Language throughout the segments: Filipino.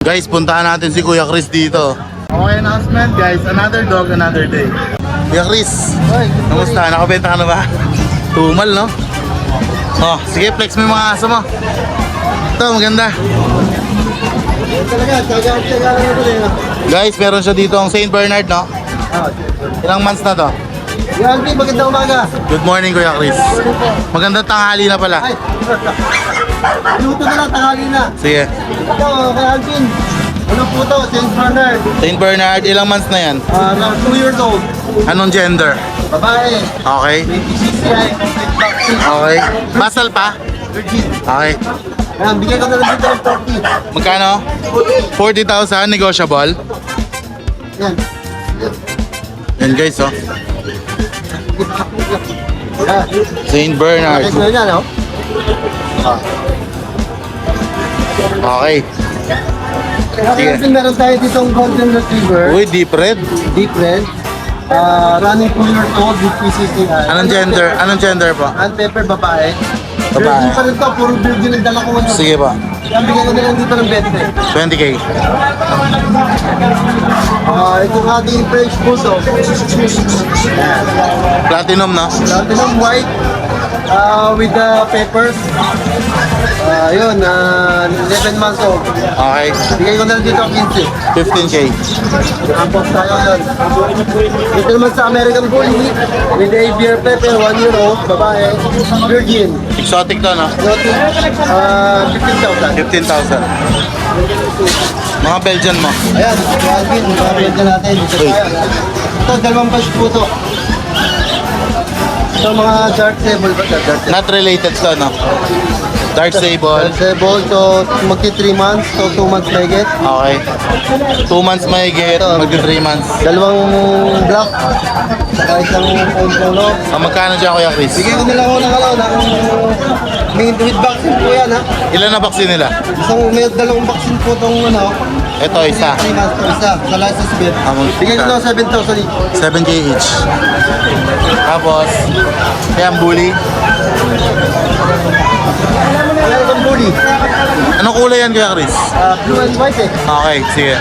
Guys, puntahan natin si Kuya Chris dito. Okay, announcement guys. Another dog, another day. Kuya Chris, kamusta? Nakabenta ka na ba? Tumal, no? Oh, sige, flex mo yung mga aso mo. Ito, maganda. Guys, meron siya dito ang Saint Bernard, no? Ilang months na to? Yan, magandang umaga. Good morning, Kuya Chris. Magandang tanghali na pala. Ay, luto na lang, tanghali na. Sige. Ito, kay Alvin. Ano po to? Saint Bernard. Saint Bernard, ilang months na yan? 2 years old. Anong gender? Babae. Okay. PCCI, complete vaccine. Okay. Basal pa? Virgin. Okay. Yan, bigyan ko na lang dito ng 40. Magkano? 40,000, negotiable. Yan. Yan guys, oh. Yan. Saint Bernard. Next na yan, no? Okay. Kaya Alvin, meron tayo ditong Golden Retriever. Uy, deep red. Deep red. Running 2 years old with PCCI. Anong gender? Anong gender po? And pepper, babae. Babae. Virgin pa rin to, puro virgin ang dala ko. Sige po. Yan, bigyan ko na lang dito ng 20. 20k. Itong ating French Bulldog. Yan. Platinum, no? Platinum white with the peppers. Yun, 11 months old. Okay. Bigay ko na lang dito ang 15. 15k. Ampos tayo yun. Dito naman sa American Bully with a beer pepper, 1 year old, babae, virgin. Exotic to, no? 15,000. 15,000. Mga Belgian mo. Ayan, Alvin, mababigyan ka natin. Ito, dalawang batch po ito. Ito mga dark sable ba? Dark sable. Not related to, no? Dark Sable. Dark sable, so magti 3 months, so 2 months may get. Okay. 2 months may get, magti 3 months. Dalawang black, saka isang polo. Magkano dyan, Kuya Chris? Bigay ko nila ng with vaccine po yan, ha? Ilan na vaccine nila? May dalawang vaccine po itong Ito, isa. 3 months po isa, sa license bit. Bigay ko na 7,000 each. 7k each. Tapos, yan, bully. American Bully. Anong kulay yan, Kuya Chris? Blue and white eh. Okay, sige.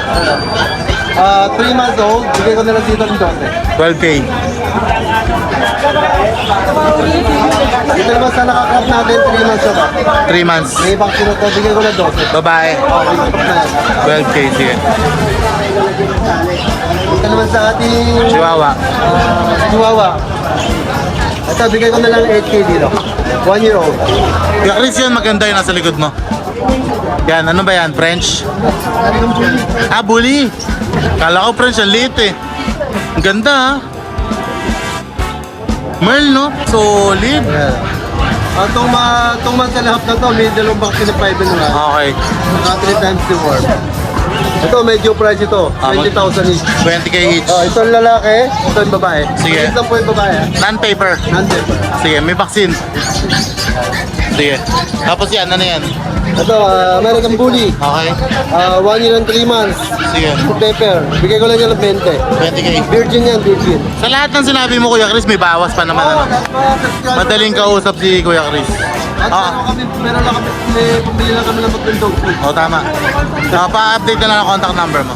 3 months old, bigay ko na lang dito ng 12. 12k. Dito naman sa nakakrap natin, 3 months na ba? 3 months. May vaccine ito, bigay ko na 12. Babae. Okay, stop na yan. 12k, sige. Dito naman sa ating Chihuahua. Chihuahua. Ito, bigay ko na lang 8K dito. 1 year old. Kuya Chris, yan maganda yung nasa likod mo. Yan, ano ba yan? French? American Bully. Ah, bully. Kala ko French, ang liit eh. Ang ganda ha. Merl, no? Solid. Yan. Itong months and a half na to, may dalawang vaccine na 5 na nga. Okay. Saka 3 times the worm. Ito, medyo price ito. 20,000 each. 20k each. Ito yung lalaki, ito yung babae. Sige. Ito po yung babae. Non-paper. Nandun. Sige, may vaccine. Sige. Tapos yan, ano yan? Ito, American Bully. Okay. 1 year and 3 months. Sige. Pepper. Bigay ko lang yan ng 20. 20k. Virgin yan, virgin. Sa lahat ng sinabi mo, Kuya Chris, may bawas pa naman. Ano? Madaling kausap si Kuya Chris. At meron lang kami, pumili lang kami ng magandang food. O, tama. Pa-update na lang ang contact number mo.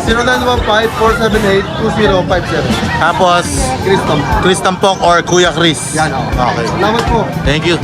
0915-478-2057. Tapos, Christom. Chris Tampok or Kuya Chris. Yan, o. Okay. Salamat po. Thank you.